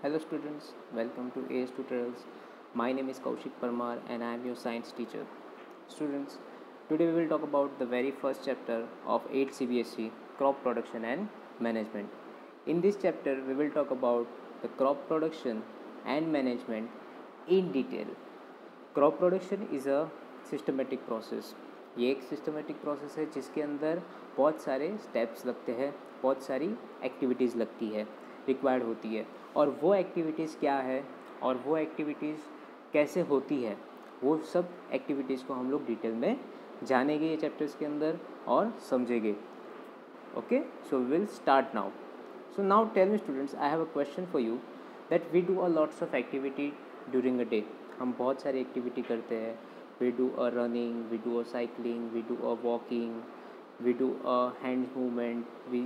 Hello students, welcome to AS Tutorials. My name is Kaushik Parmar and I am your science teacher. Students, today we will talk about the very first chapter of 8 CBSE crop production and management. In this chapter we will talk about the crop production and management in detail. Crop production is a systematic process. ये एक systematic process है जिसके अंदर बहुत सारे steps लगते हैं, बहुत सारी एक्टिविटीज़ लगती है, रिक्वायर्ड होती है. और वो एक्टिविटीज़ क्या है और वो एक्टिविटीज़ कैसे होती है, वो सब एक्टिविटीज़ को हम लोग डिटेल में जानेंगे ये चैप्टर्स के अंदर और समझेंगे. Okay, so will start now. So now tell me students, I have a question for you that we do a lots of activity during a day. हम बहुत सारी एक्टिविटी करते हैं. We do a running, we do a cycling, we do a walking, we do a hand movement, we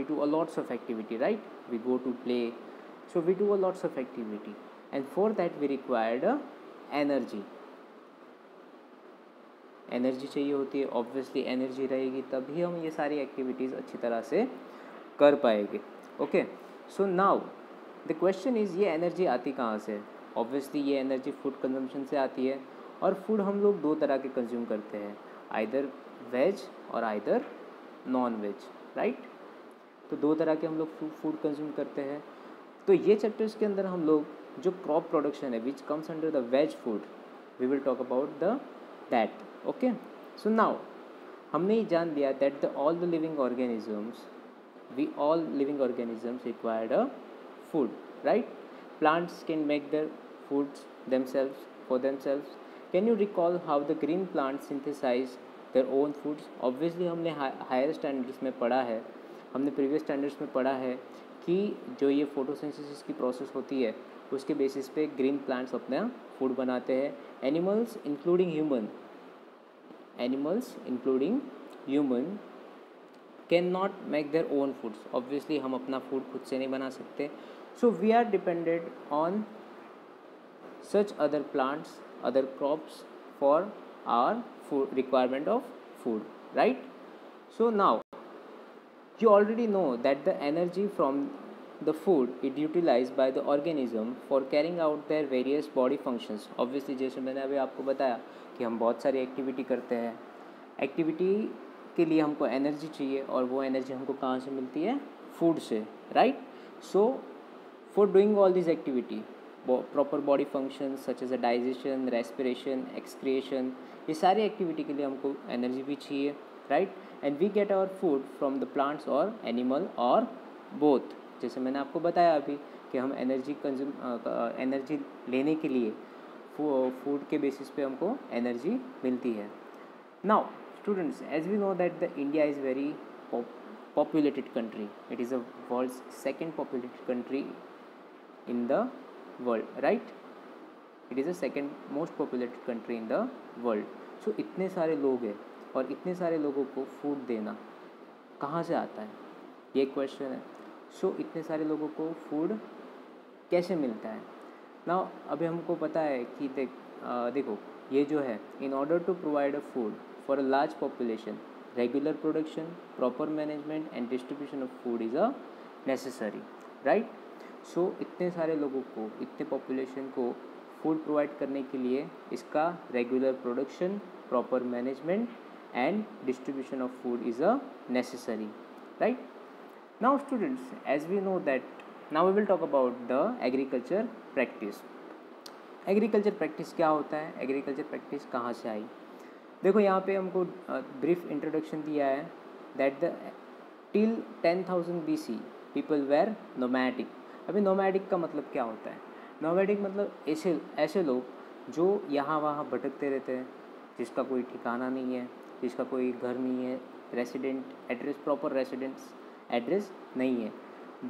do a lots of activity, right? We go to play, so we do a lots of activity, and for that we required a energy. Energy चाहिए होती है. Obviously energy रहेगी तभी हम ये सारी activities अच्छी तरह से कर पाएंगे. Okay, so now the question is, ये एनर्जी आती कहाँ से? ऑब्वियसली ये एनर्जी फूड कंजम्पशन से आती है. और फूड हम लोग दो तरह के कंज्यूम करते हैं, आइदर वेज और आइदर नॉन वेज, राइट? तो दो तरह के हम लोग फूड कंज्यूम करते हैं. तो ये चैप्टर्स के अंदर हम लोग जो क्रॉप प्रोडक्शन है which comes under the veg food, we will talk about the that. Okay, so now हमने ये जान लिया that the all the living organisms, we all living organisms required a food, right? Plants can make their foods themselves for themselves. Can you recall how the green plants synthesize their own foods? Obviously हमने higher standards में पढ़ा है, हमने previous standards में पढ़ा है कि जो ये फोटोसिंथेसिस की प्रोसेस होती है उसके बेसिस पे ग्रीन प्लांट्स अपना फूड बनाते हैं. Animals including human can not make their own foods. Obviously हम अपना फूड खुद से नहीं बना सकते. So we are depended on such other plants, other crops for our food requirement of food, right? So now you already know that the energy from the food is utilized by the organism for carrying out their various body functions. Obviously जैसे मैंने अभी आपको बताया कि हम बहुत सारी activity करते हैं. एक्टिविटी के लिए हमको एनर्जी चाहिए और वो एनर्जी हमको कहाँ से मिलती है? फूड से, right? So for doing all this activity, proper body function such as a digestion, respiration, excretion, ये सारी एक्टिविटी के लिए हमको एनर्जी भी चाहिए, right? And we get our food from the plants और एनिमल और बोथ. जैसे मैंने आपको बताया अभी कि हम एनर्जी लेने के लिए फूड के बेसिस पे हमको एनर्जी मिलती है. Now students, as we know that the India is very populated country. It is the world's second populated country in the world, right? It is the second most populated country in the world. So इतने सारे लोग हैं और इतने सारे लोगों को food देना कहाँ से आता है, ये क्वेश्चन है. सो इतने सारे लोगों को फूड कैसे मिलता है? नाउ अभी हमको पता है कि देखो ये जो है, in order to provide a food for a large population, regular production, proper management and distribution of food is a necessary, right? So इतने सारे लोगों को, इतने पॉपुलेशन को फूड प्रोवाइड करने के लिए इसका regular production, proper management and distribution of food is a necessary, right? Now students, as we know that now we will talk about the agriculture practice. Agriculture practice क्या होता है? Agriculture practice कहाँ से आई? देखो यहाँ पे हमको ब्रीफ इंट्रोडक्शन दिया है that the till 10,000 BC people were nomadic. अभी नोमैडिक का मतलब क्या होता है? नोमैडिक मतलब ऐसे लोग जो यहाँ वहाँ भटकते रहते हैं, जिसका कोई ठिकाना नहीं है, जिसका कोई घर नहीं है, resident address, proper residence address नहीं है.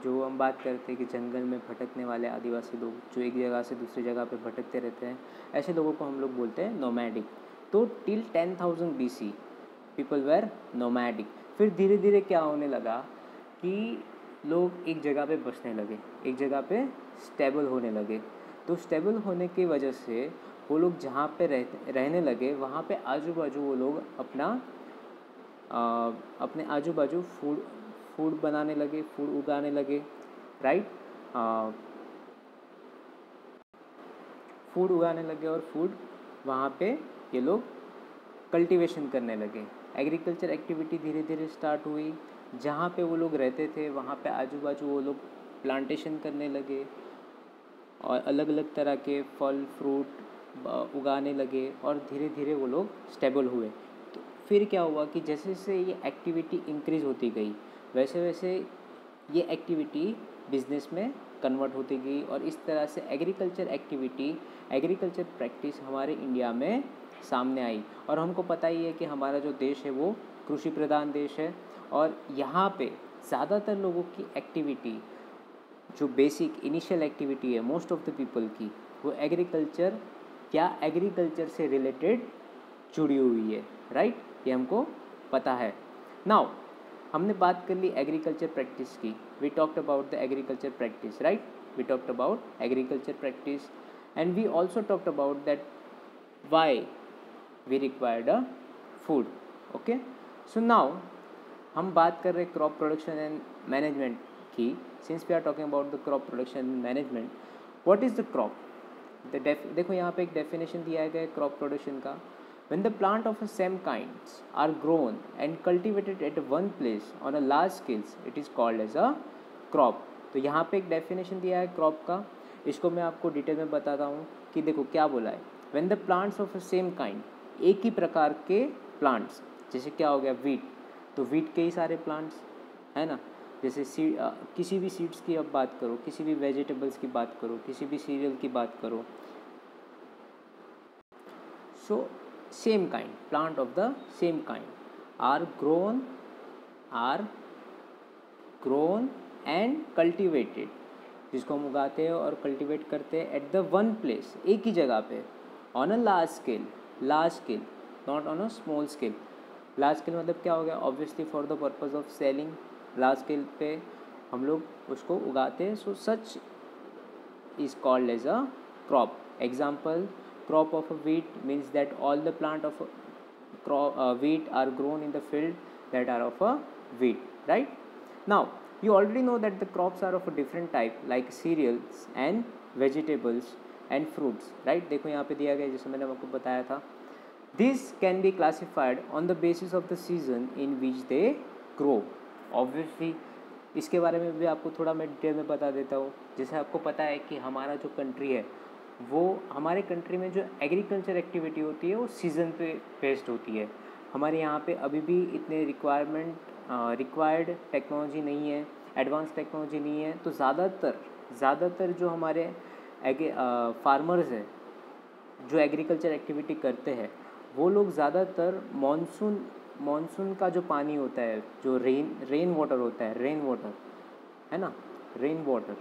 जो हम बात करते हैं कि जंगल में भटकने वाले आदिवासी लोग जो एक जगह से दूसरी जगह पे भटकते रहते हैं, ऐसे लोगों को हम लोग बोलते हैं नोमैडिक. तो till 10,000 BC people were nomadic. फिर धीरे धीरे क्या होने लगा कि लोग एक जगह पे बसने लगे, एक जगह पे स्टेबल होने लगे. तो स्टेबल होने की वजह से वो लोग जहाँ पे रहने लगे वहाँ पे आजू बाजू वो लोग अपने आजू बाजू फूड बनाने लगे, फूड उगाने लगे, राइट? फूड उगाने लगे और फूड वहाँ पे ये लोग कल्टीवेशन करने लगे। एग्रीकल्चर एक्टिविटी धीरे धीरे स्टार्ट हुई। जहाँ पे वो लोग रहते थे वहाँ पे आजू बाजू वो लोग प्लांटेशन करने लगे और अलग अलग तरह के फल फ्रूट उगाने लगे और धीरे धीरे वो लोग स्टेबल हुए। तो फिर क्या हुआ कि जैसे जैसे ये एक्टिविटी इंक्रीज़ होती गई वैसे वैसे ये एक्टिविटी बिजनेस में कन्वर्ट होती गई और इस तरह से एग्रीकल्चर प्रैक्टिस हमारे इंडिया में सामने आई। और हमको पता ही है कि हमारा जो देश है वो कृषि प्रधान देश है और यहाँ पे ज़्यादातर लोगों की एक्टिविटी जो बेसिक इनिशियल एक्टिविटी है मोस्ट ऑफ द पीपल की वो एग्रीकल्चर या एग्रीकल्चर से रिलेटेड जुड़ी हुई है, राइट? ये हमको पता है। नाउ हमने बात कर ली एग्रीकल्चर प्रैक्टिस की। We talked about the agriculture practice, right? We talked about agriculture practice and we also talked about that why we required a food. Okay, so now हम बात कर रहे हैं क्रॉप प्रोडक्शन एंड मैनेजमेंट की। Since we are talking about the crop production and management, what is the crop? देखो यहाँ पे एक डेफिनेशन दिया गया है क्रॉप प्रोडक्शन का। When the plant of the same kinds are grown and cultivated at one place on a large scale, it is called as a crop. तो यहाँ पे एक डेफिनेशन दिया है क्रॉप का, इसको मैं आपको डिटेल में बताता हूँ कि देखो क्या बोला है। When the plants of the same kind, एक ही प्रकार के प्लांट्स, जैसे क्या हो गया वीट, तो वीट के ही सारे प्लांट्स है ना, जैसे किसी भी सीड्स की अब बात करो, किसी भी वेजिटेबल्स की बात करो, किसी भी सीरियल की बात करो, सो same kind, plant of the same kind are grown and cultivated, जिसको हम उगाते हैं और कल्टीवेट करते हैं एट द वन प्लेस, एक ही जगह पे, on a large scale, not on a small scale. Large scale मतलब क्या हो गया? Obviously for the purpose of selling, large scale पे हम लोग उसको उगाते हैं। So such is called as a crop. Example, crop of a wheat means that all the plant of wheat are grown in the field that are of a wheat, right? Now you already know that the crops are of a different type like cereals and vegetables and fruits, right? देखो यहाँ पे दिया गया जैसे मैंने आपको बताया था। This can be classified on the basis of the season in which they grow. Obviously इसके बारे में भी आपको थोड़ा मैं डिटेल में बता देता हूँ। जैसे आपको पता है कि हमारा जो कंट्री है वो, हमारे कंट्री में जो एग्रीकल्चर एक्टिविटी होती है वो सीज़न पे बेस्ड होती है। हमारे यहाँ पे अभी भी इतने रिक्वायर्ड टेक्नोलॉजी नहीं है, एडवांस टेक्नोलॉजी नहीं है। तो ज़्यादातर जो हमारे फार्मर्स हैं जो एग्रीकल्चर एक्टिविटी करते हैं वो लोग ज़्यादातर मॉनसून का जो पानी होता है, जो रेन वाटर होता है, रेन वाटर,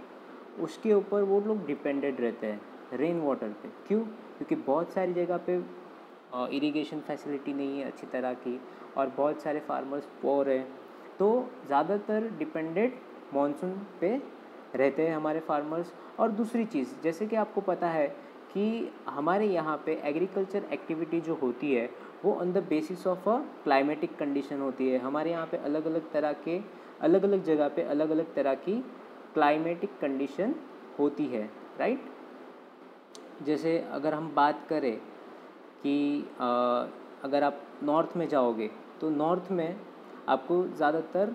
उसके ऊपर वो लोग डिपेंडेड रहते हैं, रेन वाटर पे। क्यों? क्योंकि बहुत सारी जगह पे इरिगेशन फैसिलिटी नहीं है अच्छी तरह की और बहुत सारे फार्मर्स पोर हैं, तो ज़्यादातर डिपेंडेड मॉनसून पे रहते हैं हमारे फार्मर्स। और दूसरी चीज़, जैसे कि आपको पता है कि हमारे यहाँ पे एग्रीकल्चर एक्टिविटी जो होती है वो on the basis of a climatic condition होती है। हमारे यहाँ पे अलग अलग जगह पे अलग अलग तरह की क्लाइमेटिक कंडीशन होती है, राइट? जैसे अगर हम बात करें कि अगर आप नॉर्थ में जाओगे तो नॉर्थ में आपको ज़्यादातर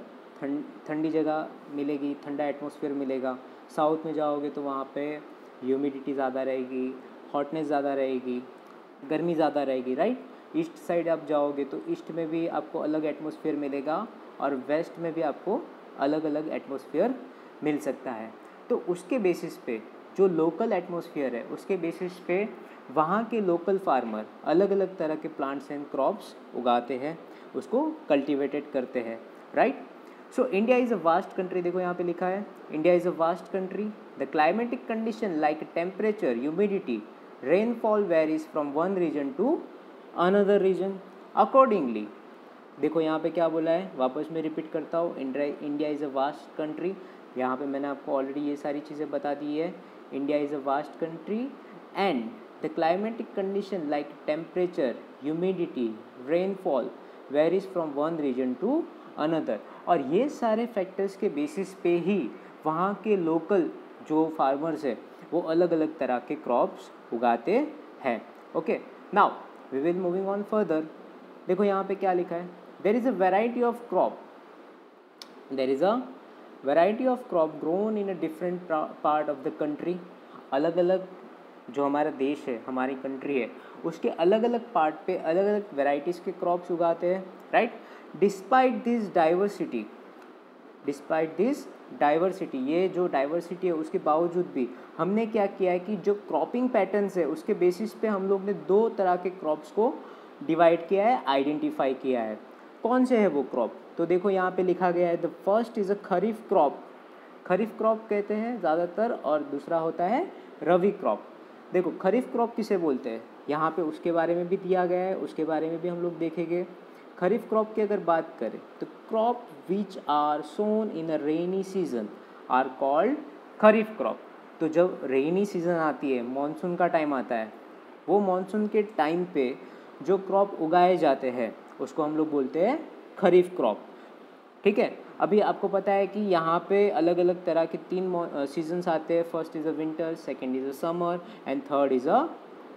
ठंडी जगह मिलेगी, ठंडा एटमॉस्फेयर मिलेगा। साउथ में जाओगे तो वहाँ पे ह्यूमिडिटी ज़्यादा रहेगी, हॉटनेस ज़्यादा रहेगी, गर्मी ज़्यादा रहेगी, राइट? ईस्ट साइड आप जाओगे तो ईस्ट में भी आपको अलग एटमॉस्फेयर मिलेगा और वेस्ट में भी आपको अलग अलग एटमॉस्फेयर मिल सकता है। तो उसके बेसिस पे जो लोकल एटमॉस्फेयर है उसके बेसिस पे वहाँ के लोकल फार्मर अलग अलग तरह के प्लांट्स एंड क्रॉप्स उगाते हैं, उसको कल्टीवेटेड करते हैं, राइट? So India is a vast country. देखो यहाँ पे लिखा है India is a vast country. The climatic condition like temperature, humidity, rainfall varies from one region to another region accordingly. देखो यहाँ पे क्या बोला है, वापस मैं रिपीट करता हूँ, India is a vast country. यहाँ पे मैंने आपको ऑलरेडी ये सारी चीज़ें बता दी है। India is a vast country and the climatic condition like temperature, humidity, rainfall varies from one region to another. और ये सारे फैक्टर्स के बेसिस पे ही वहाँ के लोकल जो फार्मर्स है वो अलग अलग तरह के क्रॉप्स उगाते हैं। Okay, now we will moving on further. देखो यहाँ पे क्या लिखा है, there is a variety of crop, there is a variety of crop grown in a different part of the country. अलग अलग जो हमारा देश है, हमारी कंट्री है, उसके अलग अलग पार्ट पे अलग अलग वेराइटीज़ के क्रॉप्स उगाते हैं, right. Despite this diversity, despite this diversity, ये जो डाइवर्सिटी है उसके बावजूद भी हमने क्या किया है कि जो क्रॉपिंग पैटर्न्स है उसके बेसिस पे हम लोग ने दो तरह के क्रॉप्स को डिवाइड किया है, आइडेंटिफाई किया है। कौन से है वो क्रॉप, तो देखो यहाँ पे लिखा गया है the first is a kharif crop, kharif crop कहते हैं ज़्यादातर, और दूसरा होता है रबी क्रॉप। देखो खरीफ क्रॉप किसे बोलते हैं, यहाँ पे उसके बारे में भी दिया गया है, उसके बारे में भी हम लोग देखेंगे। खरीफ क्रॉप की अगर बात करें तो crop which are sown in a rainy season are called kharif crop. तो जब रेनी सीजन आती है, मानसून का टाइम आता है, वो मानसून के टाइम पे जो क्रॉप उगाए जाते हैं उसको हम लोग बोलते हैं खरीफ क्रॉप, ठीक है। अभी आपको पता है कि यहाँ पे अलग अलग तरह के तीन सीजन्स आते हैं, first is a winter, second is a summer and third is a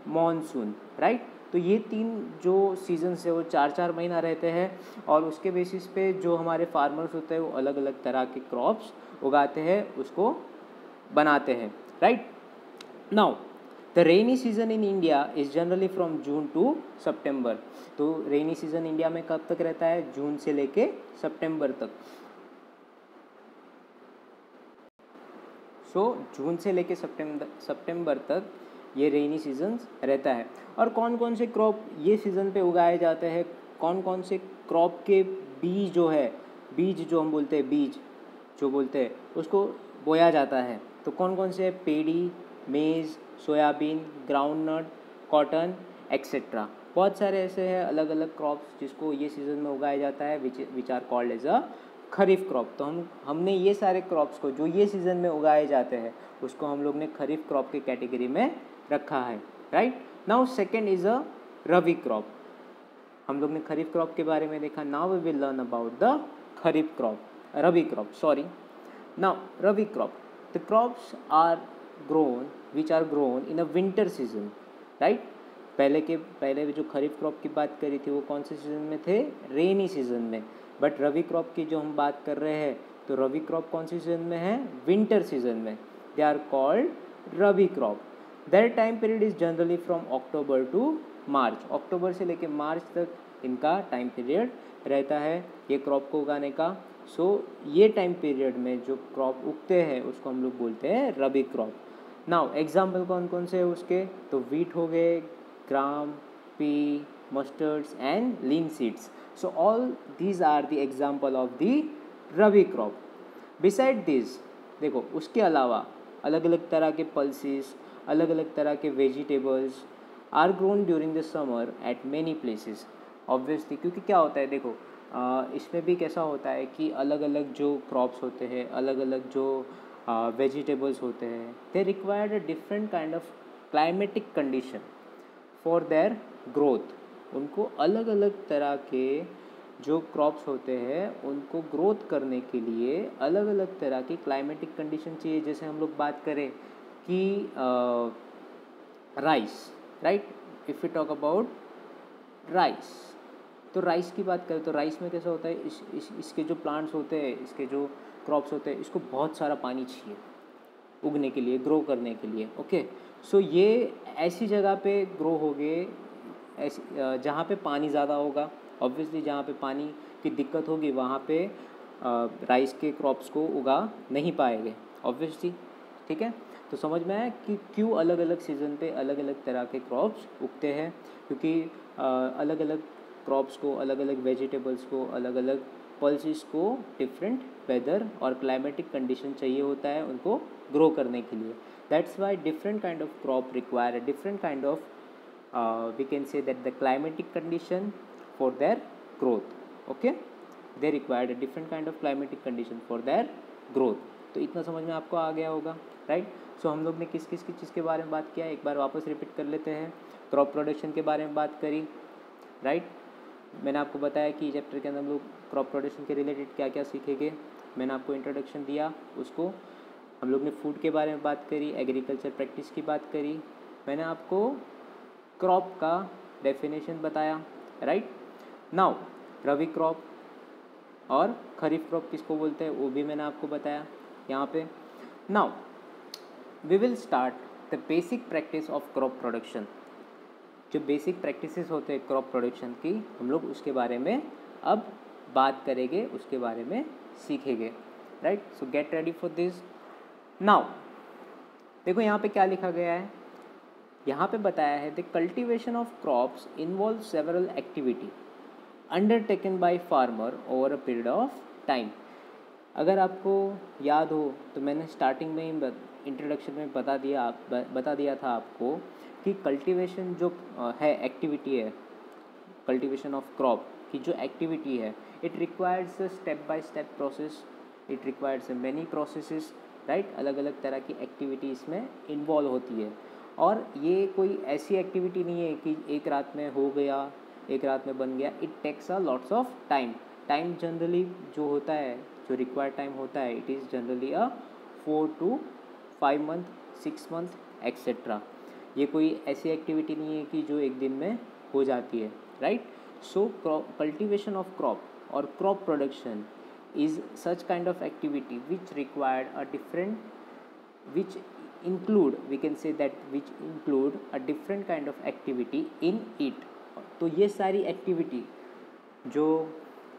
monsoon, right. तो ये तीन जो सीजन्स है वो 4-4 महीना रहते हैं, और उसके बेसिस पे जो हमारे फार्मर्स होते हैं वो अलग अलग तरह के क्रॉप्स उगाते हैं, उसको बनाते हैं, right. Now the rainy season in India is generally from June to September. तो रेनी सीजन इंडिया में कब तक रहता है, जून से लेके सितंबर तक। सो जून से लेके सितंबर तक ये रेनी सीजन रहता है। और कौन कौन से क्रॉप ये सीज़न पे उगाए जाते हैं, कौन कौन से क्रॉप के बीज जो है, बीज जो हम बोलते हैं, बीज जो बोलते हैं उसको बोया जाता है, तो कौन कौन से है, पेडी, मेज़, सोयाबीन, ग्राउंडनट, कॉटन एक्सेट्रा। बहुत सारे ऐसे हैं अलग अलग क्रॉप्स जिसको ये सीज़न में उगाया जाता है, which are called as a kharif crop. तो हमने ये सारे क्रॉप्स को जो ये सीज़न में उगाए जाते हैं उसको हम लोग ने खरीफ क्रॉप की कैटेगरी में रखा है, right. Now second is a rabi crop. हम लोग ने खरीफ क्रॉप के बारे में देखा, now we will learn about the kharif crop, rabi crop, sorry. Now rabi crop, the crops are grown which are grown in a winter season, right. पहले जो खरीफ क्रॉप की बात करी थी वो कौन से सीज़न में थे, रेनी सीजन में। बट रबी क्रॉप की जो हम बात कर रहे हैं, तो रबी क्रॉप कौन सी सीजन में है, विंटर सीजन में। They are called rabi crop. Their time period is generally from October to March, अक्टूबर से लेकर मार्च तक इनका टाइम पीरियड रहता है ये क्रॉप को उगाने का। सो ये टाइम पीरियड में जो क्रॉप उगते हैं उसको हम लोग बोलते हैं रबी क्रॉप। नाउ एग्जाम्पल कौन कौन से है उसके, तो वीट हो गए, gram, pea, mustards and linseeds. So all these are the example of the rabi crop. Beside this, देखो उसके अलावा अलग अलग तरह के पल्सेस, अलग अलग तरह के vegetables are grown during the summer at many places. Obviously क्योंकि क्या होता है, देखो इसमें भी कैसा होता है कि अलग अलग जो क्रॉप्स होते हैं, अलग अलग जो वेजिटेबल्स होते हैं, they required a different kind of climatic condition for their growth. उनको अलग अलग तरह के जो क्रॉप्स होते हैं उनको ग्रोथ करने के लिए अलग अलग तरह की क्लाइमेटिक कंडीशन चाहिए। जैसे हम लोग बात करें कि rice, right, if you talk about rice, तो राइस की बात करें तो राइस में कैसा होता है, इसके जो प्लांट्स होते हैं, इसके जो क्रॉप्स होते हैं, इसको बहुत सारा पानी चाहिए उगने के लिए, ग्रो करने के लिए। ओके, सो ये ऐसी जगह पे ग्रो होगे ऐसी जहाँ पे पानी ज़्यादा होगा। ऑब्वियसली जहाँ पे पानी की दिक्कत होगी वहाँ पे राइस के क्रॉप्स को उगा नहीं पाएंगे, ऑब्वियसली, ठीक है। तो समझ में आया कि क्यों अलग अलग सीज़न पे अलग अलग तरह के क्रॉप्स उगते हैं, क्योंकि अलग अलग क्रॉप्स को, अलग अलग वेजिटेबल्स को, अलग अलग पल्सेस को डिफरेंट वेदर और क्लाइमेटिक कंडीशन चाहिए होता है उनको ग्रो करने के लिए। That's why different kind of crop require a different kind of we can say that the climatic condition for their growth. Okay, they required a different kind of climatic condition for their growth. तो इतना समझ में आपको आ गया होगा, right. सो हम लोग ने किस किस की चीज़ के बारे में बात किया, एक बार वापस रिपीट कर लेते हैं। क्रॉप प्रोडक्शन के बारे में बात करी, राइट। मैंने आपको बताया कि चैप्टर के अंदर हम लोग क्रॉप प्रोडक्शन के रिलेटेड क्या क्या सीखेंगे। मैंने आपको इंट्रोडक्शन दिया उसको, हम लोग ने फूड के बारे में बात करी, एग्रीकल्चर प्रैक्टिस की बात करी, मैंने आपको क्रॉप का डेफिनेशन बताया, राइट। नाउ रबी क्रॉप और खरीफ क्रॉप किसको बोलते हैं वो भी मैंने आपको बताया यहाँ पे। Now we will start the basic practice of crop production. जो बेसिक प्रैक्टिसेस होते हैं क्रॉप प्रोडक्शन की, हम लोग उसके बारे में अब बात करेंगे, उसके बारे में सीखेंगे, right. So get ready for this. Now देखो यहाँ पे क्या लिखा गया है, यहाँ पे बताया है the cultivation of crops involve several activity undertaken by farmer over a period of time. अगर आपको याद हो तो मैंने स्टार्टिंग में ही इंट्रोडक्शन में बता दिया था आपको कि कल्टीवेशन जो है एक्टिविटी है, कल्टीवेशन ऑफ क्रॉप की जो एक्टिविटी है, it requires step by step process, it requires many processes, right. अलग अलग तरह की एक्टिविटी इसमें इन्वॉल्व होती है और ये कोई ऐसी एक्टिविटी नहीं है कि एक रात में हो गया, एक रात में बन गया। It takes a lots of time. Time generally जो होता है, जो रिक्वायर्ड टाइम होता है, it is generally 4 to 5 month, 6 month etcetera. ये कोई ऐसी एक्टिविटी नहीं है कि जो एक दिन में हो जाती है, right. So cultivation of crop और crop production is such kind of activity which required a different, which include, we can say that which include a different kind of activity in it। तो ये सारी activity जो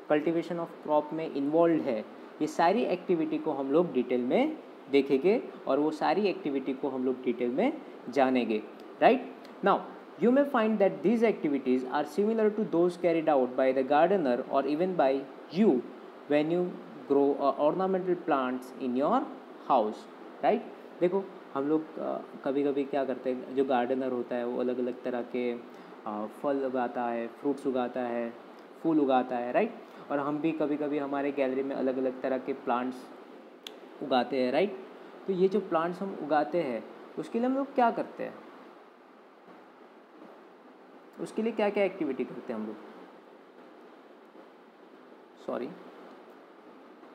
cultivation of crop में involve है, ये सारी activity को हम लोग डिटेल में देखेंगे और वो सारी एक्टिविटी को हम लोग डिटेल में जानेंगे, right. Now you may find that these activities are similar to those carried out by the gardener or even by you when you grow ornamental plants in your house, right। देखो हम लोग कभी कभी क्या करते हैं, जो गार्डनर होता है वो अलग अलग तरह के फल उगाता है, फ्रूट्स उगाता है, फूल उगाता है, राइट। और हम भी कभी कभी हमारे गैलरी में अलग अलग तरह के प्लांट्स उगाते हैं, राइट। तो ये जो प्लांट्स हम उगाते हैं उसके लिए हम लोग क्या करते हैं, उसके लिए क्या क्या एक्टिविटी करते हैं हम लोग, सॉरी।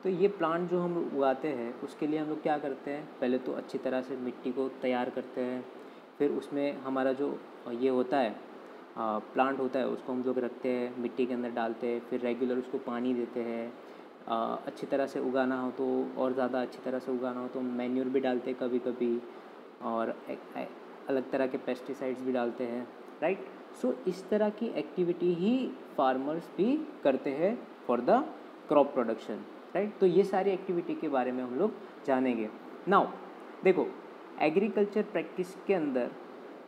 तो ये प्लांट जो हम उगाते हैं उसके लिए हम लोग क्या करते हैं, पहले तो अच्छी तरह से मिट्टी को तैयार करते हैं, फिर उसमें हमारा जो ये होता है प्लांट होता है उसको हम लोग रखते हैं, मिट्टी के अंदर डालते हैं, फिर रेगुलर उसको पानी देते हैं। अच्छी तरह से उगाना हो तो और ज़्यादा अच्छी तरह से उगाना हो तो मैन्यूर भी डालते हैं कभी कभी, और अलग तरह के पेस्टिसाइड्स भी डालते हैं, राइट। सो इस तरह की एक्टिविटी ही फार्मर्स भी करते हैं for the crop production, right. तो ये सारी एक्टिविटी के बारे में हम लोग जानेंगे। नाउ देखो एग्रीकल्चर प्रैक्टिस के अंदर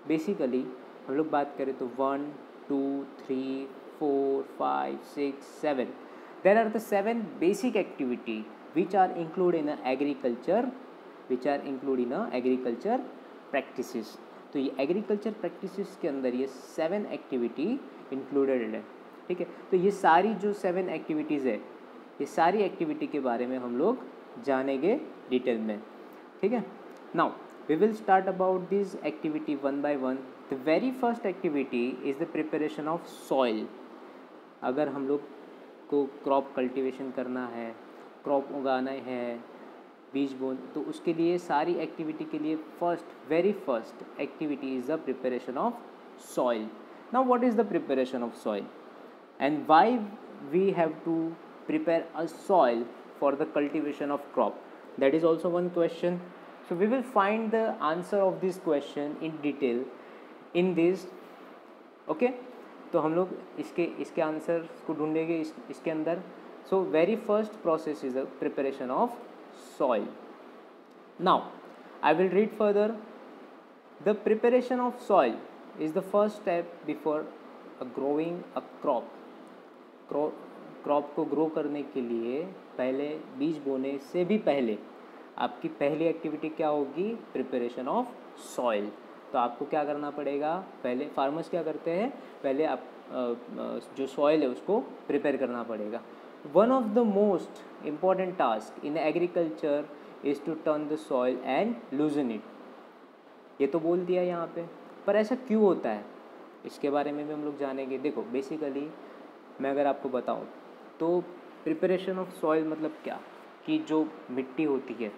बेसिकली हम लोग बात करें तो 1 2 3 4 5 6 7 there are the 7 basic activity which are include in agriculture, which are include in agriculture practices. तो ये एग्रीकल्चर प्रैक्टिसेस के अंदर ये 7 एक्टिविटी इंक्लूडेड है, ठीक है। तो ये सारी जो 7 एक्टिविटीज़ है, ये सारी एक्टिविटी के बारे में हम लोग जानेंगे डिटेल में, ठीक है। Now we will start about this activity one by one. The very first activity is the preparation of soil. अगर हम लोग को क्रॉप कल्टीवेशन करना है, क्रॉप उगाना है, बीज बोन, तो उसके लिए सारी एक्टिविटी के लिए very first activity is the preparation of soil. Now what is the preparation of soil and why we have to prepare a soil for the cultivation of crop? That is also one question. So we will find the answer of this question in detail in this, okay। तो हम लोग इसके answer को ढूंढेंगे इसके अंदर। So very first process is the preparation of soil. Now I will read further. The preparation of soil is the first step before growing a crop. Crop को grow करने के लिए पहले बीज बोने से भी पहले आपकी पहली एक्टिविटी क्या होगी, प्रिपरेशन ऑफ सॉइल। तो आपको क्या करना पड़ेगा, पहले फार्मर्स क्या करते हैं, पहले आप जो सॉइल है उसको प्रिपेयर करना पड़ेगा। One of the most important task in agriculture is to turn the soil and loosen it. ये तो बोल दिया यहाँ पे, पर ऐसा क्यों होता है इसके बारे में भी हम लोग जानेंगे। देखो बेसिकली मैं अगर आपको बताऊँ तो प्रिपरेशन ऑफ सॉइल मतलब क्या, कि जो मिट्टी होती है,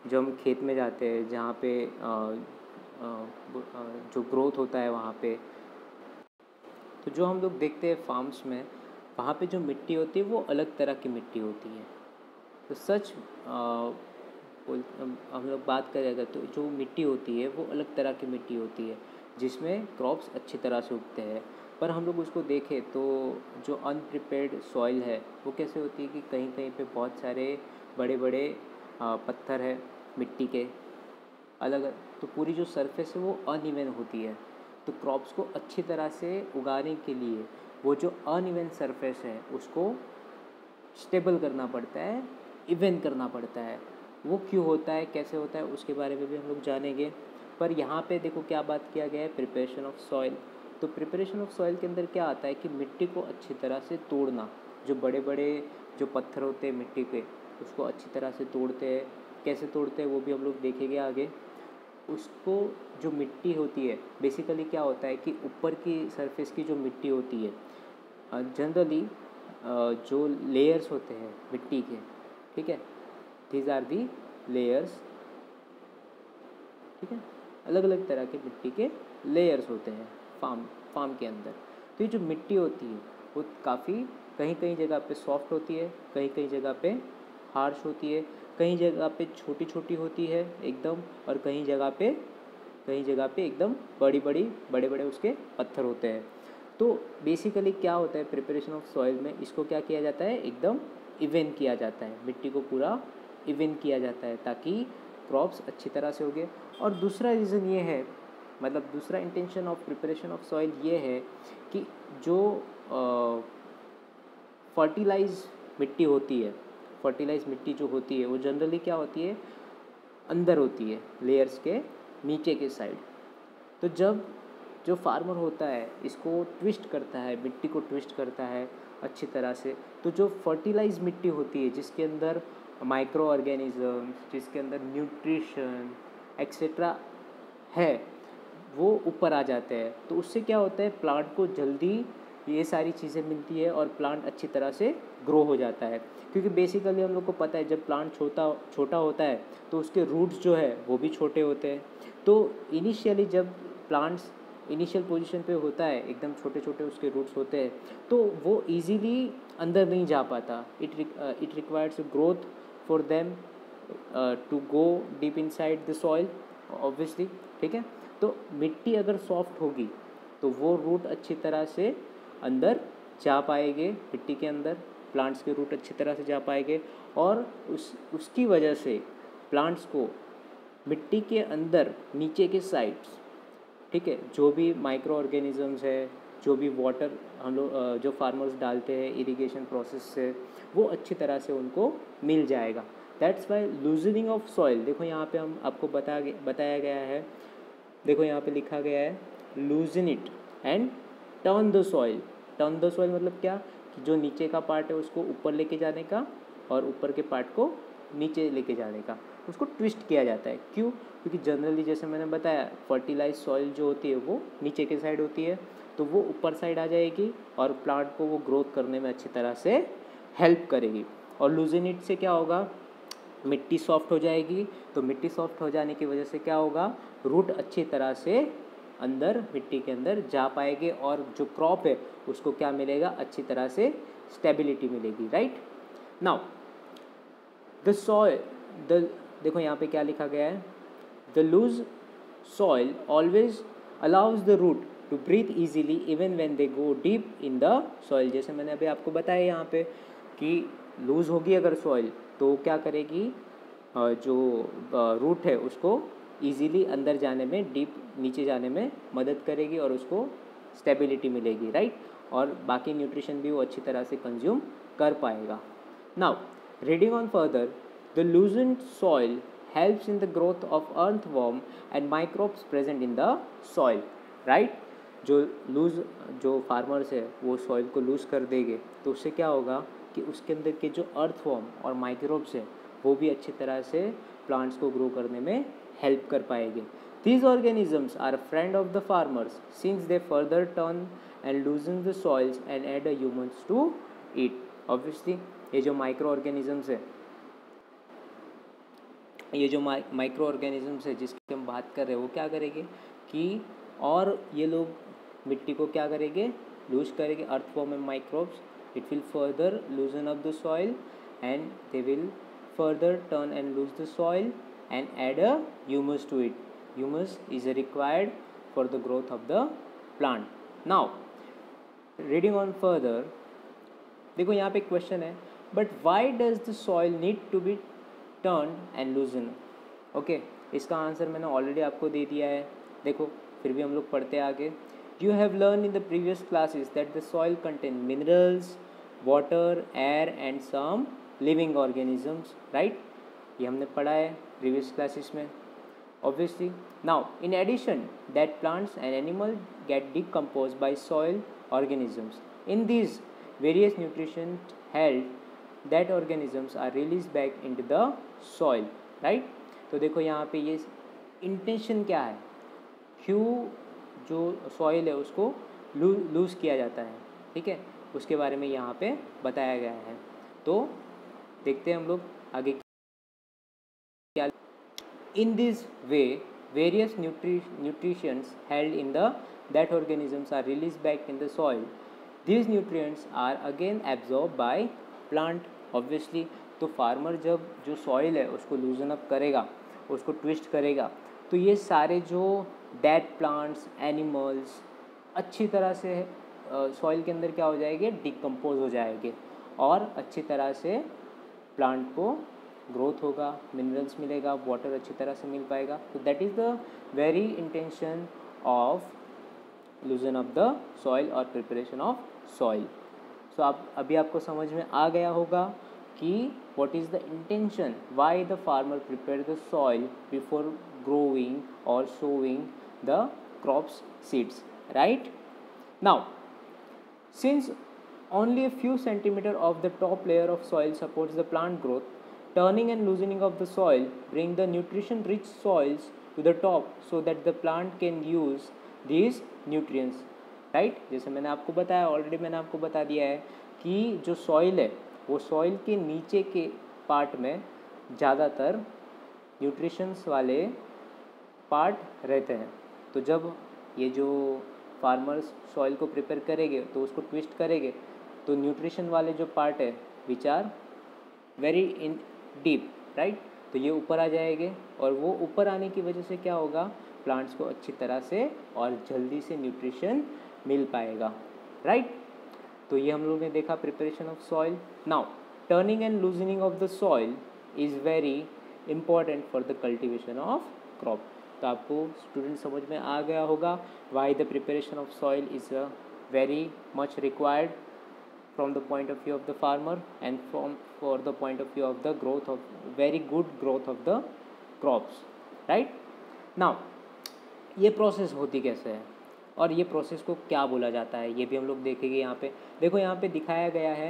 जो हम खेत में जाते हैं जहाँ पे जो ग्रोथ होता है वहाँ पे, तो जो हम लोग देखते हैं फार्म्स में, वहाँ पे जो मिट्टी होती है वो अलग तरह की मिट्टी होती है। तो सच हम लोग बात करें अगर, तो जो मिट्टी होती है वो अलग तरह की मिट्टी होती है जिसमें क्रॉप्स अच्छी तरह से उगते हैं। पर हम लोग उसको देखें तो जो अनप्रिपेयर्ड सॉइल है वो कैसे होती है कि कहीं कहीं पे बहुत सारे बड़े बड़े पत्थर है मिट्टी के अलग, तो पूरी जो सरफेस है वो अनइवन होती है। तो क्रॉप्स को अच्छी तरह से उगाने के लिए वो जो अनइवन सरफेस है उसको स्टेबल करना पड़ता है, इवन करना पड़ता है। वो क्यों होता है, कैसे होता है, उसके बारे में भी हम लोग जानेंगे। पर यहाँ पे देखो क्या बात किया गया है, प्रिपरेशन ऑफ सॉइल। तो प्रिपरेशन ऑफ सॉइल के अंदर क्या आता है कि मिट्टी को अच्छी तरह से तोड़ना। जो बड़े बड़े जो पत्थर होते हैं मिट्टी के, उसको अच्छी तरह से तोड़ते हैं। कैसे तोड़ते हैं वो भी हम लोग देखेंगे आगे। उसको जो मिट्टी होती है, बेसिकली क्या होता है कि ऊपर की सरफेस की जो मिट्टी होती है, जनरली जो लेयर्स होते हैं मिट्टी के, ठीक है, दीज आर दी लेयर्स, ठीक है, अलग अलग तरह के मिट्टी के लेयर्स होते हैं फार्म के अंदर। तो ये जो मिट्टी होती है वो काफ़ी कहीं कहीं जगह पे सॉफ्ट होती है, कहीं कहीं जगह पे हार्श होती है, कहीं जगह पे छोटी छोटी होती है एकदम, और कहीं जगह पे एकदम बड़ी बड़ी बड़े बड़े उसके पत्थर होते हैं। तो बेसिकली क्या होता है प्रिपरेशन ऑफ सॉइल में, इसको क्या किया जाता है, एकदम इवन किया जाता है, मिट्टी को पूरा इवन किया जाता है ताकि क्रॉप्स अच्छी तरह से उगे। और दूसरा रीज़न ये है, मतलब दूसरा intention of preparation of soil ये है कि जो फर्टिलाइज मिट्टी होती है, फर्टिलाइज मिट्टी जो होती है वो जनरली क्या होती है, अंदर होती है, लेयर्स के नीचे के साइड। तो जब जो फार्मर होता है इसको ट्विस्ट करता है, मिट्टी को ट्विस्ट करता है अच्छी तरह से, तो जो फर्टिलाइज मिट्टी होती है जिसके अंदर माइक्रो ऑर्गेनिजम्स, जिसके अंदर न्यूट्रिशन एक्सेट्रा है, वो ऊपर आ जाते हैं। तो उससे क्या होता है, प्लांट को जल्दी ये सारी चीज़ें मिलती है और प्लांट अच्छी तरह से ग्रो हो जाता है। क्योंकि बेसिकली हम लोग को पता है जब प्लांट छोटा होता है तो उसके रूट्स जो है वो भी छोटे होते हैं। तो इनिशियली जब प्लांट्स इनिशियल पोजीशन पे होता है, एकदम छोटे छोटे उसके रूट्स होते हैं, तो वो इजीली अंदर नहीं जा पाता। It requires growth for them to go deep inside the soil obviously, ठीक है। तो मिट्टी अगर सॉफ्ट होगी तो वो रूट अच्छी तरह से अंदर जा पाएंगे, मिट्टी के अंदर प्लांट्स के रूट अच्छी तरह से जा पाएंगे, और उसकी वजह से प्लांट्स को मिट्टी के अंदर नीचे के साइड्स, ठीक है, जो भी माइक्रो ऑर्गेनिजम्स है, जो भी वाटर हम लोग जो फार्मर्स डालते हैं इरिगेशन प्रोसेस से, वो अच्छी तरह से उनको मिल जाएगा। That's why loosening of soil, देखो यहाँ पे हम आपको बताया गया है, देखो यहाँ पे लिखा गया है लूजन it and turn the soil. Turn the soil मतलब क्या, कि जो नीचे का पार्ट है उसको ऊपर लेके जाने का और ऊपर के पार्ट को नीचे लेके जाने का, उसको ट्विस्ट किया जाता है। क्यों, क्योंकि जनरली जैसे मैंने बताया फर्टिलाइज सॉइल जो होती है वो नीचे के साइड होती है, तो वो ऊपर साइड आ जाएगी और प्लांट को वो ग्रोथ करने में अच्छी तरह से हेल्प करेगी। और लूजन इट से क्या होगा, मिट्टी सॉफ्ट हो जाएगी। तो मिट्टी सॉफ्ट हो जाने की वजह से क्या होगा, रूट अच्छी तरह से अंदर मिट्टी के अंदर जा पाएंगे और जो क्रॉप है उसको क्या मिलेगा, अच्छी तरह से स्टेबिलिटी मिलेगी, राइट। नाउ द सॉइल, देखो यहाँ पे क्या लिखा गया है, the loose soil always allows the root to breathe easily even when they go deep in the soil. जैसे मैंने अभी आपको बताया यहाँ पे कि लूज होगी अगर सॉइल तो क्या करेगी, जो रूट है उसको इजीली अंदर जाने में, डीप नीचे जाने में मदद करेगी और उसको स्टेबिलिटी मिलेगी, राइट, और बाकी न्यूट्रिशन भी वो अच्छी तरह से कंज्यूम कर पाएगा। Now reading on further, the loosened soil helps in the growth of earthworm and microbes present in the soil, right. जो फार्मर्स है वो सॉइल को लूज कर देंगे तो उससे क्या होगा कि उसके अंदर के जो अर्थवॉर्म और माइक्रोब्स है वो भी अच्छी तरह से प्लांट्स को ग्रो करने में हेल्प कर पाएंगे। These organisms are a friend of the farmers since they further turn and loosen the soils and add a humans to eat. Obviously ये जो माइक्रो ऑर्गेनिजम्स है ये जो माइक्रो ऑर्गेनिजम्स है जिसकी हम बात कर रहे हैं वो क्या करेंगे कि और ये लोग मिट्टी को क्या करेंगे, लूज करेंगे, earthworm and microbes. It will further loosen up the soil and they will further turn and loose the soil and add a humus to it. Humus is required for the growth of the plant. Now reading on further, देखो यहाँ पे question है, but why does the soil need to be turn and loosen. Okay, इसका answer मैंने already आपको दे दिया है. देखो फिर भी हम लोग पढ़ते आगे. You have learn in the previous classes that the soil contain minerals, water, air and some living organisms, right. ये हमने पढ़ा है प्रीवियस क्लासेस में obviously. Now in addition that plants and animals get decomposed by soil organisms. In these various nutrients held that organisms are released back into the soil, right. तो देखो यहाँ पे ये इंटेंशन क्या है, क्यों जो सॉइल है उसको लूज किया जाता है, ठीक है, उसके बारे में यहाँ पे बताया गया है. तो देखते हैं हम लोग आगे क्या. In this way, various nutrients held in the that organisms are released back in the soil. These nutrients are again absorbed by plant. Obviously, तो फार्मर जब जो सॉइल है उसको लूजन अप करेगा, उसको ट्विस्ट करेगा, तो ये सारे जो डेड प्लांट्स, एनिमल्स अच्छी तरह से सॉइल के अंदर क्या हो जाएंगे, डिकम्पोज हो जाएंगे और अच्छी तरह से प्लांट को ग्रोथ होगा, मिनरल्स मिलेगा, वाटर अच्छी तरह से मिल पाएगा. तो that is the very intention of loosen of the soil और प्रिपरेशन ऑफ सॉइल. सो आप अभी आपको समझ में आ गया होगा कि what is the intention, why the farmer prepare the soil before growing और sowing the crops seeds, right. Now since only a few centimeters of the top layer of soil supports the plant growth, turning and loosening of the soil bring the nutrition rich soils to the top so that the plant can use these nutrients, right. जैसे मैंने आपको बताया, already मैंने आपको बता दिया है कि जो सॉइल है वो सॉइल के नीचे के पार्ट में ज़्यादातर न्यूट्रिशंस वाले पार्ट रहते हैं. तो जब ये जो फार्मर्स सॉइल को प्रिपेयर करेंगे तो उसको ट्विस्ट करेंगे तो न्यूट्रिशन वाले जो पार्ट है which are very in deep, right, तो ये ऊपर आ जाएंगे और वो ऊपर आने की वजह से क्या होगा, प्लांट्स को अच्छी तरह से और जल्दी से न्यूट्रिशन मिल पाएगा, राइट. तो ये हम लोग ने देखा preparation of soil. Now turning and loosening of the soil is very important for the cultivation of crop. तो आपको स्टूडेंट समझ में आ गया होगा why the preparation of soil is very much required from the point of view of the farmer and for the point of view of the growth of very good growth of the crops, right. now ये process होती कैसे है और ये process को क्या बोला जाता है ये भी हम लोग देखेंगे. यहाँ पे देखो, यहाँ पे दिखाया गया है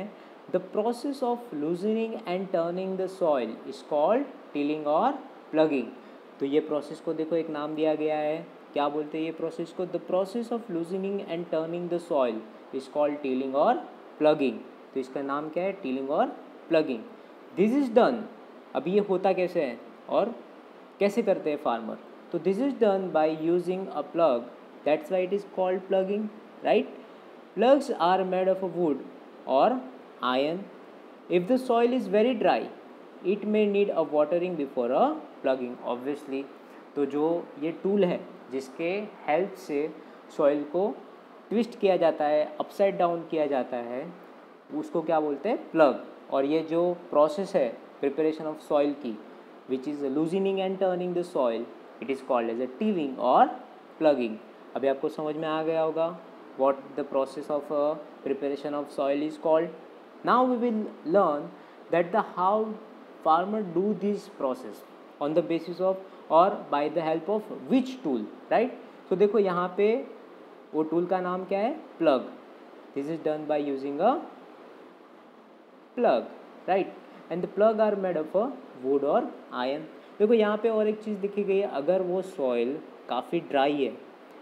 the process of loosening and turning the soil is called tilling और प्लगिंग. तो ये प्रोसेस को देखो एक नाम दिया गया है, क्या बोलते हैं ये प्रोसेस को, the process of loosening and turning the soil is called tilling और प्लगिंग. तो इसका नाम क्या है, टिलिंग और प्लगिंग. This is done. अब ये होता कैसे है और कैसे करते हैं फार्मर, तो this is done by using a plough, that's why it is called ploughing, right. Ploughs are made of wood और iron. If the soil is very dry it may need a watering before a ploughing. Obviously तो जो ये tool है जिसके help से soil को twist किया जाता है, अपसाइड डाउन किया जाता है, उसको क्या बोलते हैं, प्लग. और ये जो प्रोसेस है प्रिपरेशन ऑफ सॉइल की which is loosening and turning the soil, it is called as a tilling और प्लगिंग. अभी आपको समझ में आ गया होगा what the process of preparation of soil is called. Now we will learn that the how farmer do this process on the basis of और by the help of which tool, right. तो देखो यहाँ पे वो tool का नाम क्या है, plough. This is done by using a plough, right. And the plough are made of a wood और आयरन. देखो यहाँ पे और एक चीज़ दिखी गई है, अगर वो सॉइल काफ़ी ड्राई है,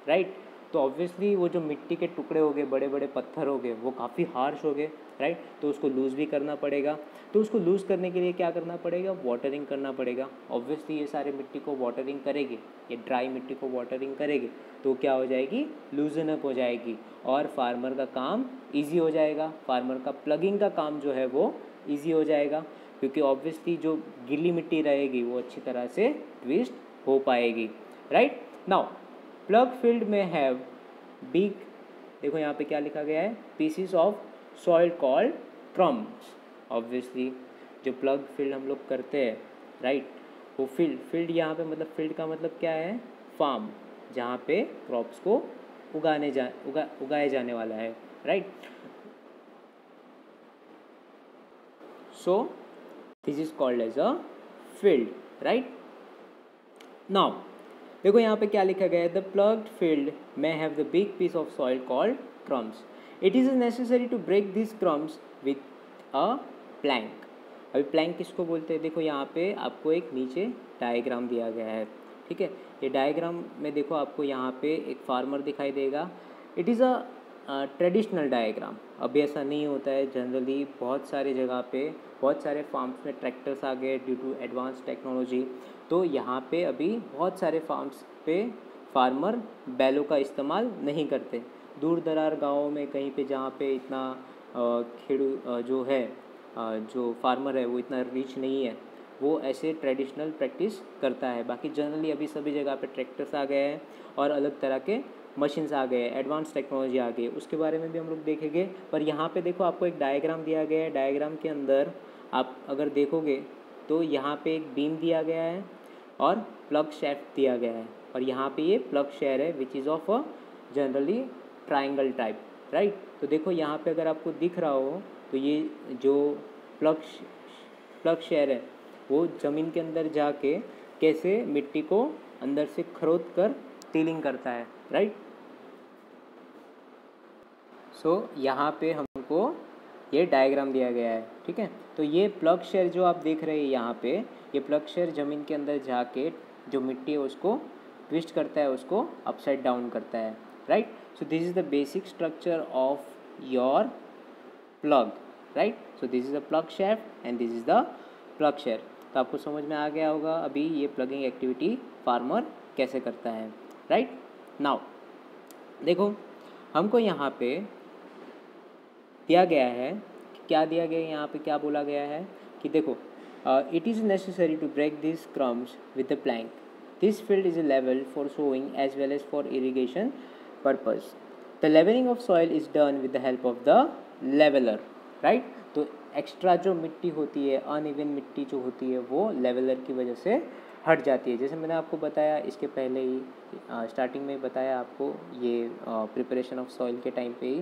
राइट, तो ऑब्वियसली वो जो मिट्टी के टुकड़े हो गए, बड़े बड़े पत्थर हो गए, वो काफ़ी हार्श हो गए, राइट। तो उसको लूज़ भी करना पड़ेगा। तो उसको लूज़ करने के लिए क्या करना पड़ेगा, वाटरिंग करना पड़ेगा। ऑब्वियसली ये सारे मिट्टी को वाटरिंग करेंगे, ये ड्राई मिट्टी को वाटरिंग करेंगे तो क्या हो जाएगी, लूजन अप हो जाएगी और फार्मर का काम ईजी हो जाएगा। फार्मर का प्लगिंग का काम जो है वो ईजी हो जाएगा, क्योंकि ऑब्वियसली जो गीली मिट्टी रहेगी वो अच्छी तरह से ट्विस्ट हो पाएगी, राइट। नाउ प्लग फील्ड में हैव बिग, देखो यहाँ पे क्या लिखा गया है, pieces of soil called crumbs. Obviously जो प्लग फील्ड हम लोग करते हैं, राइट, वो फील्ड यहाँ पे मतलब फील्ड का मतलब क्या है, फार्म, जहाँ पे क्रॉप्स को उगाए जाने वाला है, right. So this is called as a field, right. Now देखो यहाँ पे क्या लिखा गया है, द प्लग्ड फील्ड में have the big piece of soil called crumbs. It is necessary to break this crumbs with a plank. अभी plank किसको बोलते हैं, देखो यहाँ पे आपको एक नीचे डायग्राम दिया गया है, ठीक है। ये डायग्राम में देखो आपको यहाँ पे एक फार्मर दिखाई देगा। It is a traditional diagram. अभी ऐसा नहीं होता है जनरली, बहुत सारे जगह पे, बहुत सारे फार्म्स में ट्रैक्टर्स आ गए ड्यू टू एडवांस टेक्नोलॉजी। तो यहाँ पे अभी बहुत सारे फार्म्स पे फार्मर बैलों का इस्तेमाल नहीं करते। दूर दरार गाँवों में कहीं पे जहाँ पे इतना जो है जो फार्मर है वो इतना रिच नहीं है, वो ऐसे ट्रेडिशनल प्रैक्टिस करता है। बाकी जनरली अभी सभी जगह पे ट्रैक्टर्स आ गए हैं और अलग तरह के मशीन्स आ गए, एडवांस टेक्नोलॉजी आ गई, उसके बारे में भी हम लोग देखेंगे। पर यहाँ पे देखो आपको एक डायग्राम दिया गया है। डायग्राम के अंदर आप अगर देखोगे तो यहाँ पे एक बीम दिया गया है और प्लग शैफ्ट दिया गया है, और यहाँ पे ये प्लग शेयर है which is of a generally triangle type, right. तो देखो यहाँ पे अगर आपको दिख रहा हो तो ये जो प्लग शेयर है वो ज़मीन के अंदर जाके कैसे मिट्टी को अंदर से खरोद कर टीलिंग करता है, राइट। सो यहाँ पे हमको ये डायग्राम दिया गया है, ठीक है। तो ये प्लग शेयर जो आप देख रहे हैं यहाँ पे, ये प्लग शेयर ज़मीन के अंदर जाके जो मिट्टी है उसको ट्विस्ट करता है, उसको अपसाइड डाउन करता है, right. So this is the basic structure of your plough, right. So this is the plough shaft and this is the plough share. तो आपको समझ में आ गया होगा अभी ये प्लगिंग एक्टिविटी फार्मर कैसे करता है, राइट। नाउ देखो हमको यहाँ पे दिया गया है, क्या दिया गया है यहाँ पे, क्या बोला गया है कि देखो it is necessary to break this crumbs with the plank. This field is level for sowing as well as for irrigation purpose. The levelling of soil is done with the help of the leveller, right. तो extra जो मिट्टी होती है, uneven मिट्टी जो होती है, वो लेवलर की वजह से हट जाती है। जैसे मैंने आपको बताया इसके पहले ही स्टार्टिंग में बताया आपको ये प्रिपरेशन ऑफ सॉइल के टाइम पे ही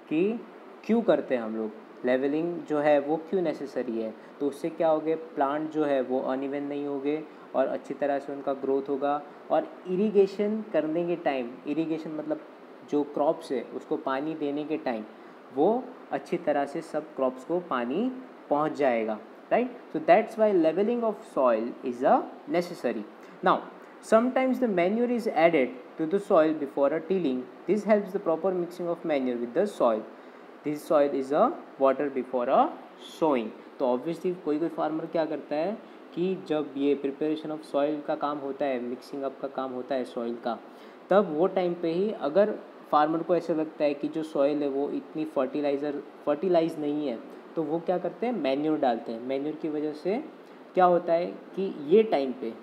कि क्यों करते हैं हम लोग, लेवलिंग जो है वो क्यों नेसेसरी है। तो उससे क्या हो गया, प्लांट जो है वो अनइवन नहीं होंगे और अच्छी तरह से उनका ग्रोथ होगा। और इरिगेशन करने के टाइम, इरिगेशन मतलब जो क्रॉप्स है उसको पानी देने के टाइम वो अच्छी तरह से सब क्रॉप्स को पानी पहुंच जाएगा, right. So that's why levelling of soil is a necessary. Now sometimes the manure is added to the soil before a tilling. This helps the proper mixing of manure with the soil. This soil is a water before a sowing. तो obviously कोई कोई farmer क्या करता है कि जब ये preparation of soil का काम होता है, मिक्सिंग अप का काम होता है सॉइल का, तब वो टाइम पे ही अगर फार्मर को ऐसा लगता है कि जो सॉइल है वो इतनी फर्टिलाइज नहीं है, तो वो क्या करते हैं, मैन्योर डालते हैं। मैन्योर की वजह से क्या होता है कि ये टाइम पे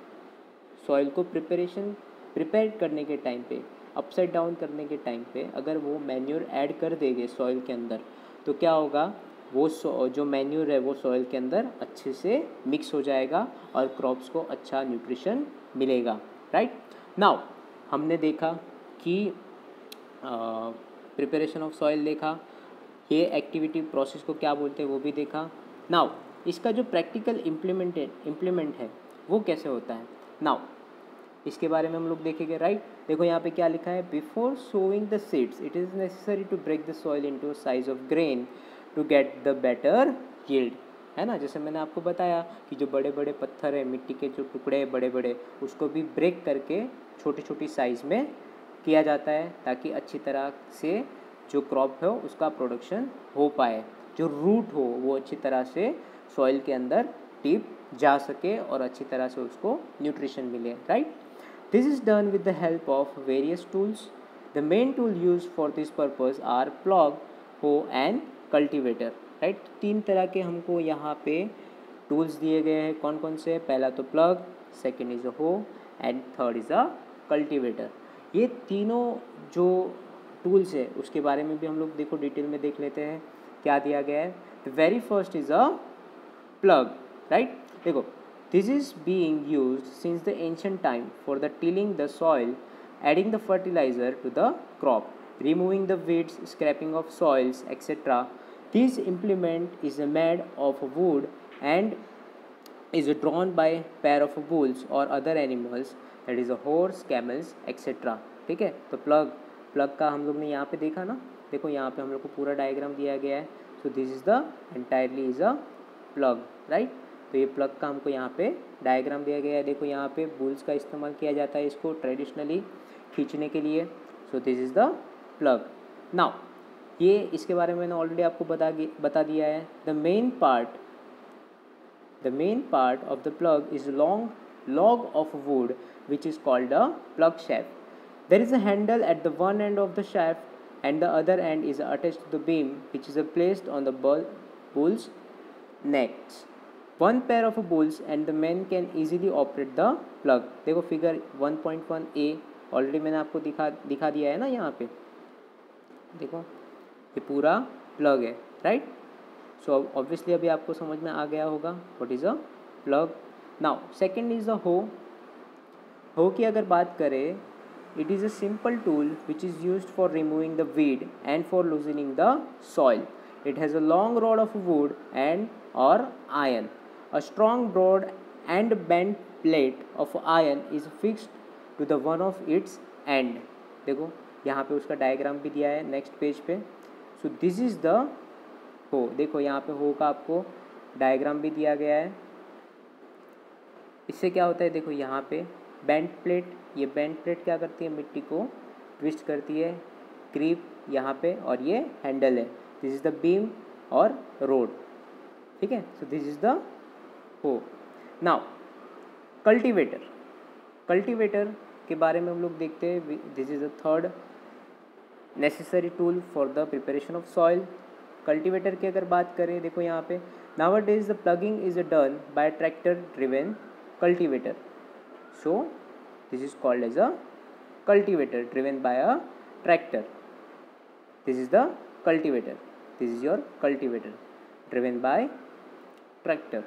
सॉइल को प्रिपेयर करने के टाइम पे, अपसाइड डाउन करने के टाइम पे अगर वो मैन्योर ऐड कर देंगे सॉइल के अंदर, तो क्या होगा, वो जो मैन्योर है वो सॉइल के अंदर अच्छे से मिक्स हो जाएगा और क्रॉप्स को अच्छा न्यूट्रिशन मिलेगा, राइट। नाउ हमने देखा कि प्रिपरेशन ऑफ सॉइल देखा, ये एक्टिविटी प्रोसेस को क्या बोलते हैं वो भी देखा। नाउ इसका जो प्रैक्टिकल इम्प्लीमेंट है वो कैसे होता है, नाउ इसके बारे में हम लोग देखेंगे, राइट। देखो यहाँ पे क्या लिखा है, before sowing the seeds it is necessary to break the soil into size of grain to get the better yield, है ना। जैसे मैंने आपको बताया कि जो बड़े बड़े पत्थर है, मिट्टी के जो टुकड़े हैं बड़े बड़े, उसको भी ब्रेक करके छोटी छोटी साइज़ में किया जाता है ताकि अच्छी तरह से जो क्रॉप है उसका प्रोडक्शन हो पाए, जो रूट हो वो अच्छी तरह से सॉइल के अंदर डीप जा सके और अच्छी तरह से उसको न्यूट्रिशन मिले, right. This is done with the help of various tools. The main tool use for this purpose are plough, hoe and cultivator, right. 3 तरह के हमको यहाँ पे टूल्स दिए गए हैं। कौन कौन से? पहला तो प्लग, सेकेंड इज़ अ हो and third is a cultivator. ये तीनों जो टूल्स है उसके बारे में भी हम लोग देखो डिटेल में देख लेते हैं क्या दिया गया है। The very first is a plough, right. देखो, this is being used since the ancient time for the tilling the soil, adding the fertiliser to the crop, removing the weeds, scraping of soils, etc. This implement is made of wood and is drawn by pair of bulls or other animals, that is a horse, camels, etc. ठीक है, तो plug का हम लोग ने यहाँ पे देखा ना, देखो यहाँ पे हम लोग को पूरा डायग्राम दिया गया है। So this is the entirely is a plough, right. तो ये प्लग का हमको यहाँ पे डायग्राम दिया गया है। देखो यहाँ पे बुल्स का इस्तेमाल किया जाता है इसको ट्रेडिशनली खींचने के लिए। सो this is the plug. Now ये इसके बारे में मैंने ऑलरेडी आपको बता दिया है। The main part of the plug is long log of wood which is called a plug shaft. There is a handle at the one end of the shaft and the other end is attached to the beam which is placed on the bull's necks. One pair of bulls and the men can easily operate the plug. देखो figure 1.1a already मैंने आपको दिखा दिया है ना यहाँ पे। देखो ये पूरा प्लग है, राइट। सो ऑब्वियसली अभी आपको समझ में आ गया होगा what is a plough. Now second is a hoe की अगर बात करें, it is a simple tool which is used for removing the weed and for loosening the soil. It has a long rod of wood and और iron. A strong broad and bent plate of iron is fixed to the one of its end. देखो यहाँ पे उसका diagram भी दिया है next page पे। सो this is the हो। देखो यहाँ पे हो का आपको डायग्राम भी दिया गया है। इससे क्या होता है, देखो यहाँ पे बेंट प्लेट, ये बेंट प्लेट क्या करती है, मिट्टी को ट्विस्ट करती है, क्रीप यहाँ पे, और ये हैंडल है। दिस इज़ द बीम और रोड, ठीक है। So this is the hoe. Now cultivator के बारे में हम लोग देखते हैं। This is the third necessary tool for the preparation of soil. Cultivator की अगर बात करें, देखो यहाँ पे nowadays the ploughing is done by tractor driven cultivator. So this is called as a cultivator driven by a tractor. This is the cultivator, this is your cultivator driven bye tractor.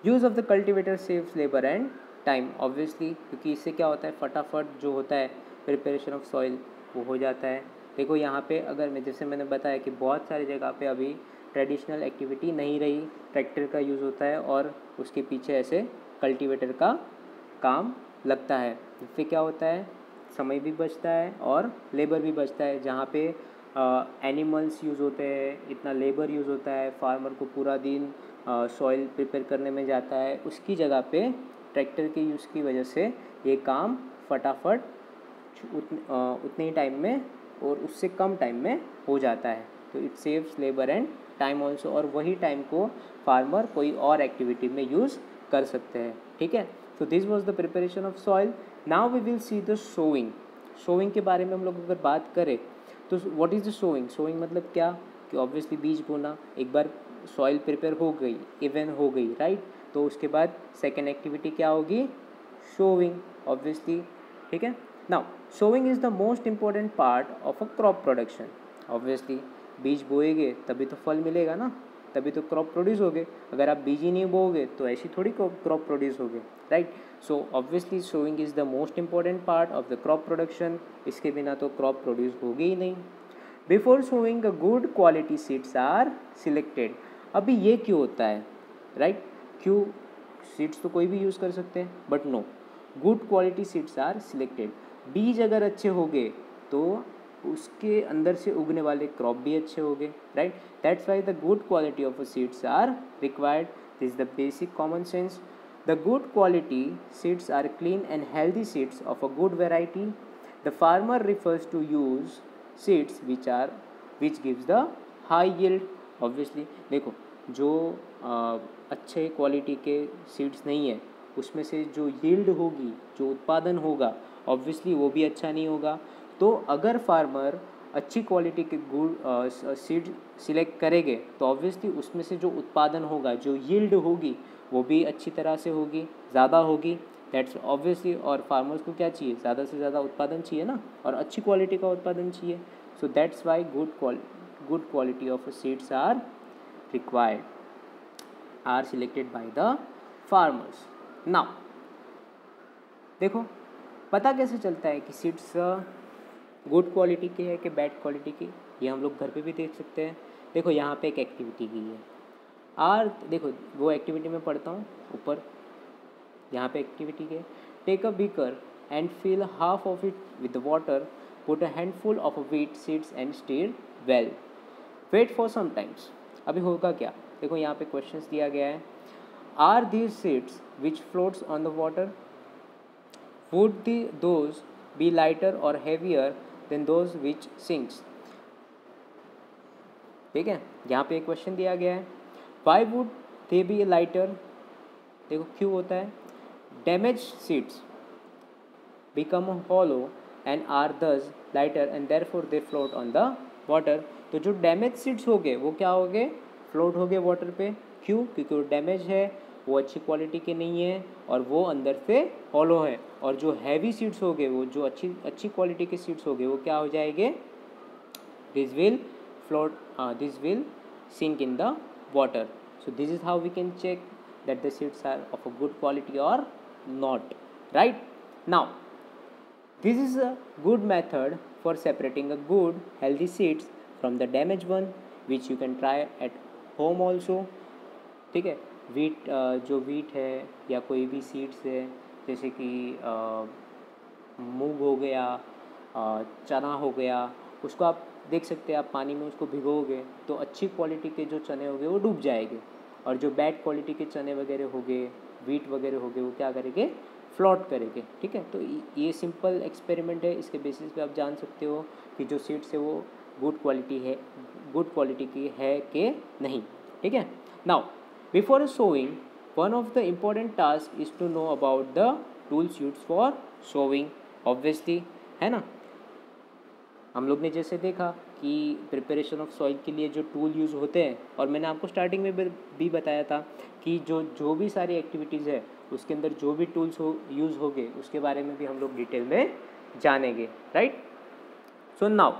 Use of the cultivator saves labour and time, obviously, क्योंकि इससे क्या होता है, फटाफट जो होता है preparation of soil वो हो जाता है। देखो यहाँ पे अगर जैसे मैंने बताया कि बहुत सारी जगह पे अभी ट्रेडिशनल एक्टिविटी नहीं रही, ट्रैक्टर का यूज़ होता है और उसके पीछे ऐसे कल्टीवेटर का काम लगता है। इससे क्या होता है, समय भी बचता है और लेबर भी बचता है। जहाँ पे एनिमल्स यूज़ होते हैं, इतना लेबर यूज़ होता है, फार्मर को पूरा दिन सॉइल प्रिपेयर करने में जाता है, उसकी जगह पे ट्रैक्टर के यूज़ की वजह से ये काम फटाफट उतने ही टाइम में और उससे कम टाइम में हो जाता है। तो it saves labour and time also, और वही टाइम को फार्मर कोई और एक्टिविटी में यूज़ कर सकते हैं, ठीक है। So this was the preparation of soil. Now we will see the sowing. Sowing के बारे में हम लोग अगर बात करें तो what is the sowing. Sowing मतलब क्या, कि ऑब्वियसली बीज बोना। एक बार सॉइल प्रिपेयर हो गई, इवन हो गई, राइट, तो उसके बाद सेकेंड एक्टिविटी क्या होगी, सोइंग, ऑब्वियसली, ठीक है। Now sowing is the most important part of a crop production. Obviously बीज बोएंगे तभी तो फल मिलेगा ना, तभी तो क्रॉप प्रोड्यूस होगे। अगर आप बीज ही नहीं बोओगे तो ऐसी थोड़ी क्रॉप प्रोड्यूस होगे, right. So obviously sowing is the most important part of the crop production. इसके बिना तो क्रॉप प्रोड्यूस होगी ही नहीं। Before sowing a good quality seeds are selected. अभी ये क्यों होता है, राइट, क्यों, सीड्स तो कोई भी यूज़ कर सकते हैं, but no, good quality seeds are selected. बीज अगर अच्छे होंगे तो उसके अंदर से उगने वाले क्रॉप भी अच्छे होंगे, right. That's why the good quality of seeds are required. This is the basic common sense. The good quality seeds are clean and healthy seeds of a good variety. The farmer prefers to use seeds which gives the high yield. Obviously देखो जो अच्छे quality के seeds नहीं है उसमें से जो yield होगी, जो उत्पादन होगा, ऑब्वियसली वो भी अच्छा नहीं होगा. तो अगर फार्मर अच्छी क्वालिटी के गुड़ सीड सिलेक्ट करेंगे तो ऑब्वियसली उसमें से जो उत्पादन होगा, जो यील्ड होगी, वो भी अच्छी तरह से होगी, ज़्यादा होगी. That's obviously. और फार्मर्स को क्या चाहिए? ज़्यादा से ज़्यादा उत्पादन चाहिए ना, और अच्छी क्वालिटी का उत्पादन चाहिए. So that's why good quality of seeds are required, are selected by the farmers. Now देखो पता कैसे चलता है कि सीड्स गुड क्वालिटी के है कि बैड क्वालिटी की? ये हम लोग घर पे भी देख सकते हैं. देखो यहाँ पे एक एक्टिविटी की है. देखो वो एक्टिविटी में पढ़ता हूँ ऊपर. यहाँ पे एक्टिविटी के take a beaker and fill half of it with water, put a handful of wheat seeds and stir well, wait for some times. अभी होगा क्या? देखो यहाँ पे क्वेश्चंस दिया गया है. Are these seeds which floats on the water? Would those be lighter और heavier than those which sinks? ठीक है, यहाँ पे एक क्वेश्चन दिया गया है. Why would they be lighter? देखो क्यों होता है? Damage seeds become hollow and are thus lighter and therefore they float on the water. तो जो डैमेज सीड्स हो गए वो क्या हो गए? फ्लोट हो गए वाटर पे. क्यों? क्योंकि वो डैमेज है, वो अच्छी क्वालिटी के नहीं है और वो अंदर से हॉलो है. और जो हैवी सीड्स हो गए, वो जो अच्छी क्वालिटी के सीड्स हो गए, वो क्या हो जाएंगे? This will float, this will sink in the water. So this is how we can check that the seeds are of a good quality or not, right? Now this is a good method for separating a good healthy seeds from the damaged one, which you can try at home also. ठीक है, जो wheat है या कोई भी seeds है, जैसे कि मूंग हो गया, चना हो गया, उसको आप देख सकते हैं. आप पानी में उसको भिगोगे तो अच्छी क्वालिटी के जो चने हो गए वो डूब जाएंगे, और जो बैड क्वालिटी के चने वगैरह हो गए, वीट वगैरह हो गए, वो क्या करेंगे? फ्लोट करेंगे. ठीक है, तो ये सिंपल एक्सपेरिमेंट है. इसके बेसिस पे आप जान सकते हो कि जो सीड्स है वो गुड क्वालिटी की है कि नहीं. ठीक है. Now before sowing, one of the important task is to know about the tools used for sowing. Obviously है ना, हम लोग ने जैसे देखा कि प्रिपरेशन ऑफ सॉइल के लिए जो टूल यूज़ होते हैं, और मैंने आपको स्टार्टिंग में भी बताया था कि जो भी सारी एक्टिविटीज़ है उसके अंदर जो भी टूल्स यूज़ होंगे उसके बारे में भी हम लोग डिटेल में जानेंगे, राइट? So now